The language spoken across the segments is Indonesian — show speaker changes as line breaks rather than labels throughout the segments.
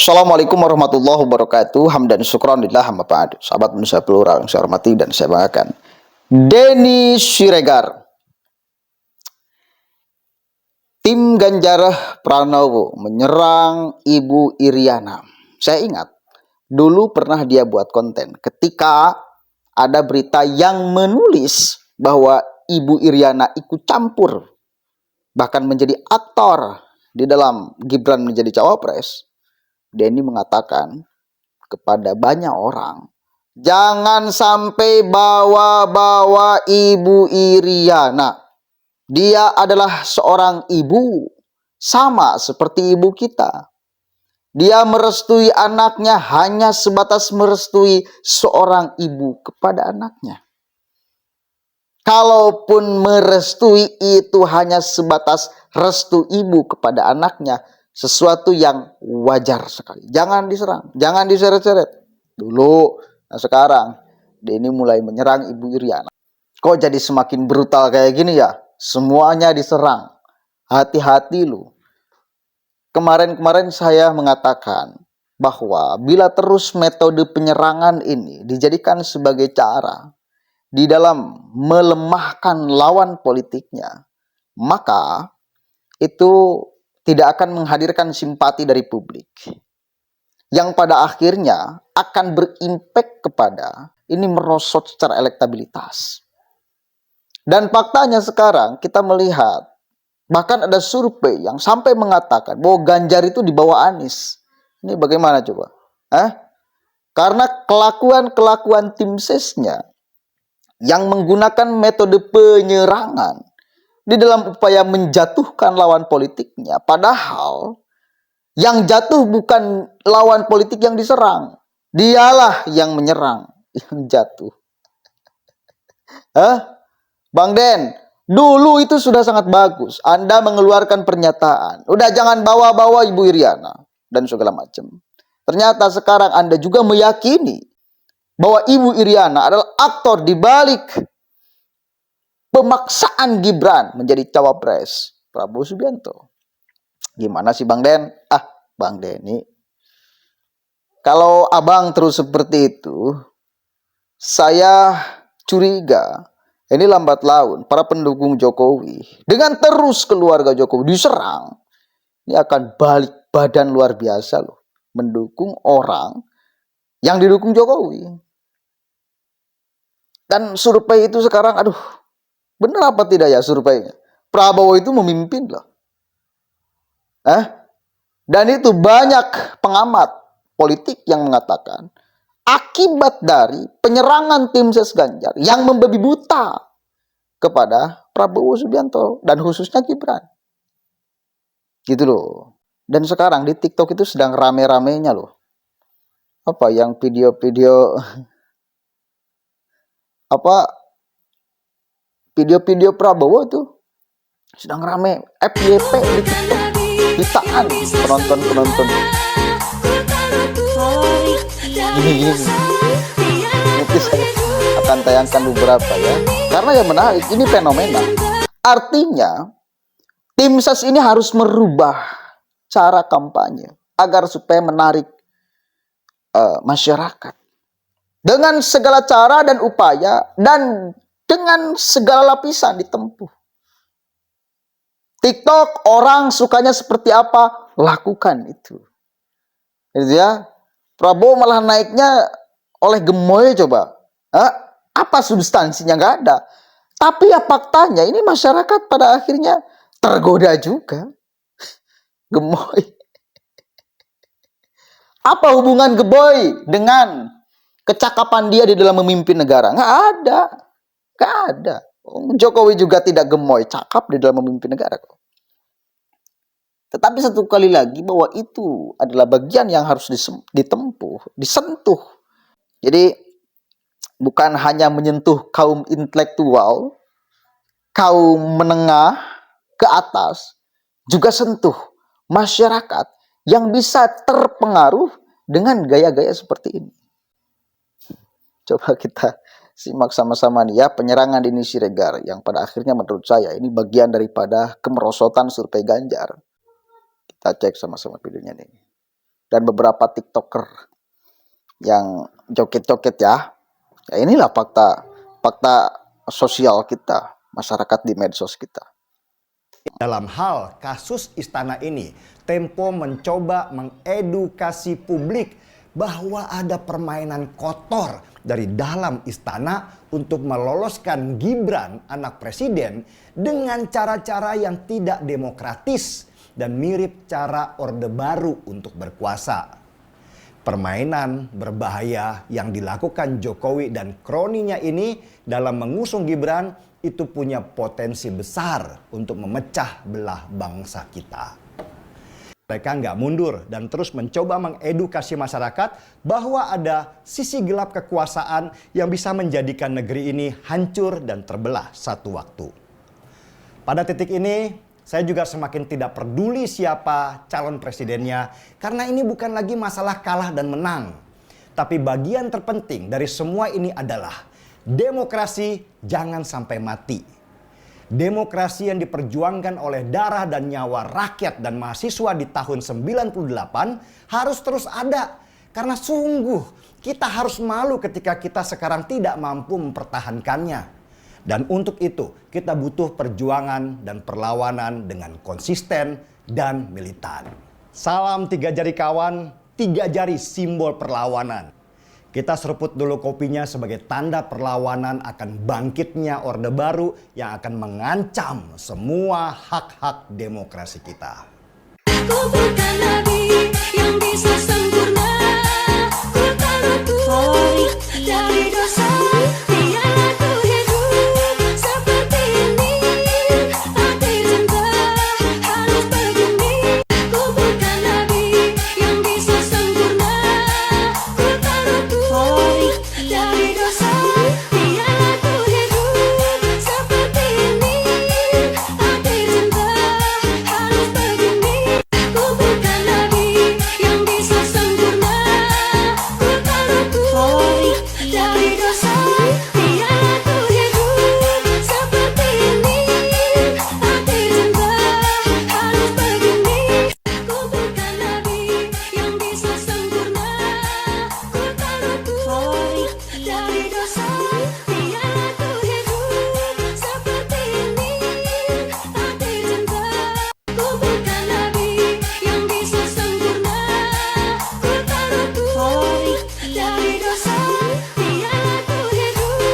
Assalamualaikum warahmatullahi wabarakatuh. Hamdan syukran lillah amma ba'du. Sahabat manusia plural yang saya hormati dan saya banggakan. Denny Siregar. Tim Ganjar Pranowo menyerang Ibu Iriana. Saya ingat dulu pernah dia buat konten ketika ada berita yang menulis bahwa Ibu Iriana ikut campur bahkan menjadi aktor di dalam Gibran menjadi cawapres. Denny mengatakan kepada banyak orang, jangan sampai bawa-bawa Ibu Iriana. Dia adalah seorang ibu, sama seperti ibu kita. Dia merestui anaknya hanya sebatas merestui seorang ibu kepada anaknya. Kalaupun merestui itu hanya sebatas restu ibu kepada anaknya, sesuatu yang wajar sekali. Jangan diserang, jangan diseret-seret. Dulu, nah sekarang, Denny mulai menyerang Ibu Iriana. Kok jadi semakin brutal kayak gini ya? Semuanya diserang. Hati-hati lu. Kemarin-kemarin saya mengatakan bahwa bila terus metode penyerangan ini dijadikan sebagai cara di dalam melemahkan lawan politiknya, maka itu tidak akan menghadirkan simpati dari publik. Yang pada akhirnya akan berimpak kepada ini merosot secara elektabilitas. Dan faktanya sekarang kita melihat, bahkan ada survei yang sampai mengatakan bahwa Ganjar itu di bawah Anies. Ini bagaimana coba? Karena kelakuan-kelakuan tim sesnya yang menggunakan metode penyerangan di dalam upaya menjatuhkan lawan politiknya. Padahal yang jatuh bukan lawan politik yang diserang. Dialah yang menyerang, yang jatuh. Bang Den, dulu itu sudah sangat bagus. Anda mengeluarkan pernyataan. Udah jangan bawa-bawa Ibu Iriana dan segala macam. Ternyata sekarang Anda juga meyakini bahwa Ibu Iriana adalah aktor di balik pemaksaan Gibran menjadi cawapres Prabowo Subianto. Gimana sih Bang Den? Bang Denny, kalau abang terus seperti itu, saya curiga ini lambat laun para pendukung Jokowi dengan terus keluarga Jokowi diserang, ini akan balik badan luar biasa loh, mendukung orang yang didukung Jokowi. Dan survei itu sekarang, benar apa tidak ya surveinya? Prabowo itu memimpin loh. Dan itu banyak pengamat politik yang mengatakan akibat dari penyerangan tim ses Ganjar yang membabi buta kepada Prabowo Subianto dan khususnya Gibran. Gitu loh. Dan sekarang di TikTok itu sedang rame-ramenya loh. Yang video-video video-video Prabowo itu sedang rame FYP di TikTok. Jutaan penonton. Nanti saya akan tayangkan beberapa ya. Karena yang menarik, ini fenomena. Artinya, tim ses ini harus merubah cara kampanye agar supaya menarik masyarakat. Dengan segala cara dan upaya dan dengan segala lapisan ditempuh. TikTok orang sukanya seperti apa, lakukan itu. Gitu ya. Prabowo malah naiknya oleh gemoy coba. Apa substansinya? Nggak ada. Tapi ya faktanya ini masyarakat pada akhirnya tergoda juga. Gemoy. Apa hubungan gemoy dengan kecakapan dia di dalam memimpin negara? Nggak ada. Nggak ada. Jokowi juga tidak gemoy, cakap di dalam memimpin negara kok. Tetapi satu kali lagi bahwa itu adalah bagian yang harus ditempuh, disentuh. Jadi bukan hanya menyentuh kaum intelektual, kaum menengah ke atas, juga sentuh masyarakat yang bisa terpengaruh dengan gaya-gaya seperti ini. Coba kita simak sama-sama nih ya, penyerangan Denny Siregar yang pada akhirnya menurut saya ini bagian daripada kemerosotan survei Ganjar. Kita cek sama-sama videonya nih. dan beberapa TikToker yang joget-joget ya. Ya inilah fakta sosial kita, masyarakat di medsos kita.
Dalam hal kasus Istana ini, Tempo mencoba mengedukasi publik bahwa ada permainan kotor dari dalam istana untuk meloloskan Gibran, anak presiden, dengan cara-cara yang tidak demokratis dan mirip cara Orde Baru untuk berkuasa. Permainan berbahaya yang dilakukan Jokowi dan kroninya ini dalam mengusung Gibran itu punya potensi besar untuk memecah belah bangsa kita. Mereka nggak mundur dan terus mencoba mengedukasi masyarakat bahwa ada sisi gelap kekuasaan yang bisa menjadikan negeri ini hancur dan terbelah satu waktu. Pada titik ini, saya juga semakin tidak peduli siapa calon presidennya karena ini bukan lagi masalah kalah dan menang. Tapi bagian terpenting dari semua ini adalah demokrasi jangan sampai mati. Demokrasi yang diperjuangkan oleh darah dan nyawa rakyat dan mahasiswa di tahun 98 harus terus ada. Karena sungguh kita harus malu ketika kita sekarang tidak mampu mempertahankannya. Dan untuk itu kita butuh perjuangan dan perlawanan dengan konsisten dan militan. Salam 3 jari kawan, 3 jari simbol perlawanan. Kita seruput dulu kopinya sebagai tanda perlawanan akan bangkitnya Orde Baru yang akan mengancam semua hak-hak demokrasi kita.
Ku bukan nabi yang bisa sempurna. Ku tahu dari dosa. Biarlah ku hidup seperti ini. Hati cinta harus begini. Ku bukan nabi yang bisa sempurna. Ku tahu dari dosa. Biarlah ku hidup seperti ini. Hati cinta harus begini. Ku bukan nabi yang bisa sempurna. Ku tahu dari dosa. Biarlah ku hidup seperti ini. Hati cinta harus begini. Ku bukan nabi yang bisa sempurna. Ku tahu dari dosa. Biarlah ku hidup seperti ini. Hati cinta. Ku bukan nabi yang bisa sempurna. Ku tahu dari dosa. Biarlah ku hidup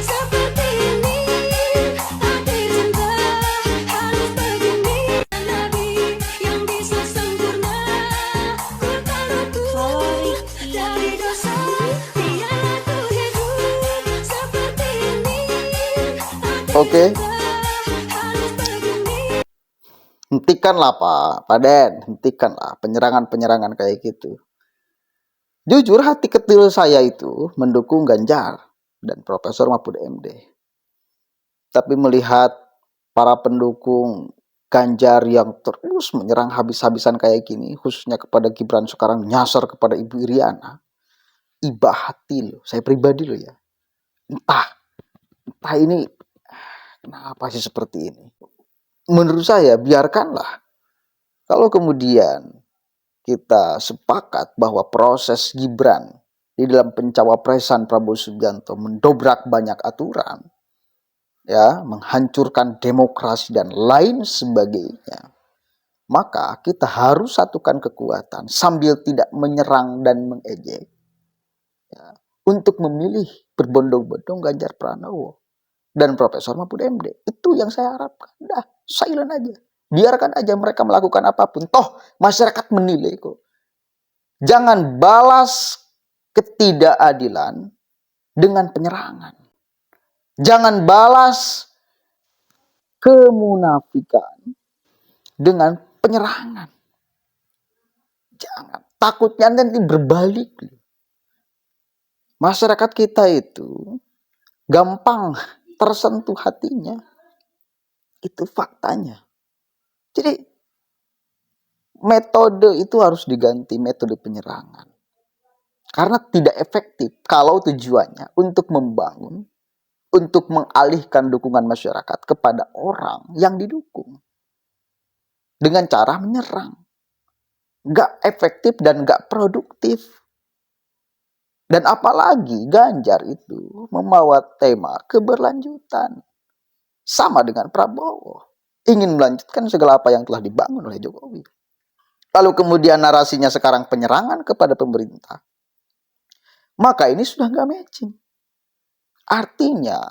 seperti ini. Hati cinta harus begini. Nabi yang bisa sempurna. Ku tahu dari dosa. Biarlah ku hidup seperti ini.
Oke, hentikanlah Pak Den, hentikanlah penyerangan-penyerangan kayak gitu. Jujur hati kecil saya itu mendukung Ganjar dan Profesor Mahfud MD. Tapi melihat para pendukung Ganjar yang terus menyerang habis-habisan kayak gini, khususnya kepada Gibran sekarang nyasar kepada Ibu Iriana, iba hati loh, saya pribadi loh ya. Entah ini kenapa sih seperti ini. Menurut saya biarkanlah. Kalau kemudian kita sepakat bahwa proses Gibran di dalam pencawapresan Prabowo Subianto mendobrak banyak aturan, ya, menghancurkan demokrasi dan lain sebagainya, maka kita harus satukan kekuatan sambil tidak menyerang dan mengejek, ya, untuk memilih berbondong-bondong Ganjar Pranowo dan Profesor Mahfud MD. Itu yang saya harapkan. Dah, silent aja. Biarkan aja mereka melakukan apapun. Toh masyarakat menilai kok. Jangan balas ketidakadilan dengan penyerangan. Jangan balas kemunafikan dengan penyerangan. Jangan. Takutnya nanti berbalik. Masyarakat kita itu gampang tersentuh hatinya. Itu faktanya. Jadi metode itu harus diganti, metode penyerangan. Karena tidak efektif kalau tujuannya untuk membangun, untuk mengalihkan dukungan masyarakat kepada orang yang didukung. Dengan cara menyerang. nggak efektif dan nggak produktif. Dan apalagi Ganjar itu membawa tema keberlanjutan. Sama dengan Prabowo. Ingin melanjutkan segala apa yang telah dibangun oleh Jokowi. Lalu kemudian narasinya sekarang penyerangan kepada pemerintah. Maka ini sudah nggak matching. Artinya,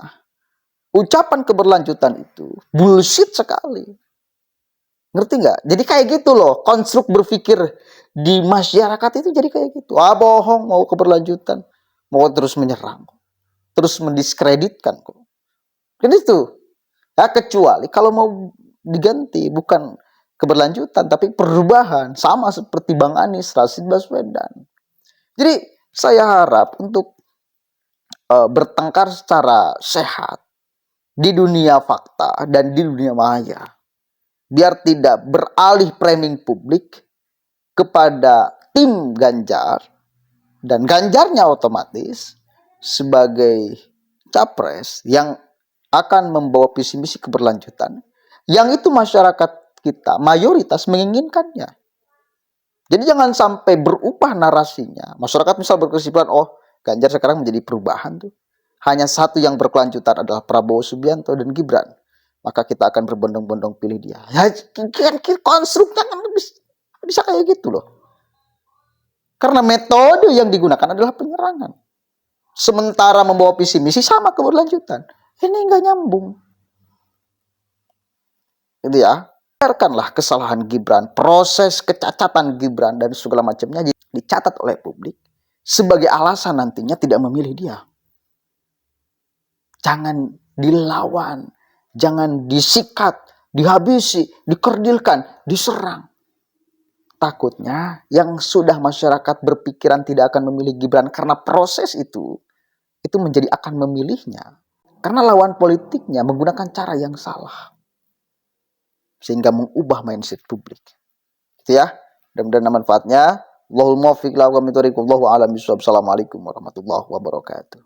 ucapan keberlanjutan itu bullshit sekali. Ngerti nggak? Jadi kayak gitu loh, konstruk berpikir di masyarakat itu jadi kayak gitu. Ah, bohong, mau keberlanjutan, mau terus menyerang, terus mendiskreditkan kok. Kan itu. Ya, kecuali kalau mau diganti bukan keberlanjutan tapi perubahan, sama seperti Bang Anies Rashid Baswedan. Jadi saya harap untuk bertengkar secara sehat di dunia fakta dan di dunia maya, biar tidak beralih framing publik kepada tim Ganjar dan Ganjarnya otomatis sebagai capres yang akan membawa visi misi keberlanjutan yang itu masyarakat kita mayoritas menginginkannya. Jadi jangan sampai berubah narasinya. Masyarakat misal berkesimpulan, oh Ganjar sekarang menjadi perubahan tuh. Hanya satu yang berkelanjutan adalah Prabowo Subianto dan Gibran. Maka kita akan berbondong-bondong pilih dia. Ya, konstruknya kan bisa kayak gitu loh. Karena metode yang digunakan adalah penyerangan. Sementara membawa visi misi sama keberlanjutan. Ini nggak nyambung. Gitu ya. Biarkanlah kesalahan Gibran, proses kecacatan Gibran dan segala macamnya dicatat oleh publik sebagai alasan nantinya tidak memilih dia. Jangan dilawan, jangan disikat, dihabisi, dikerdilkan, diserang. Takutnya yang sudah masyarakat berpikiran tidak akan memilih Gibran karena proses itu menjadi akan memilihnya. Karena lawan politiknya menggunakan cara yang salah. Sehingga mengubah mindset publik. Gitu ya. Mudah-mudahan manfaatnya. Allahul muwaffiq lahu wa min thoriq. Wallahu a'lam bishawab. Assalamualaikum warahmatullahi wabarakatuh.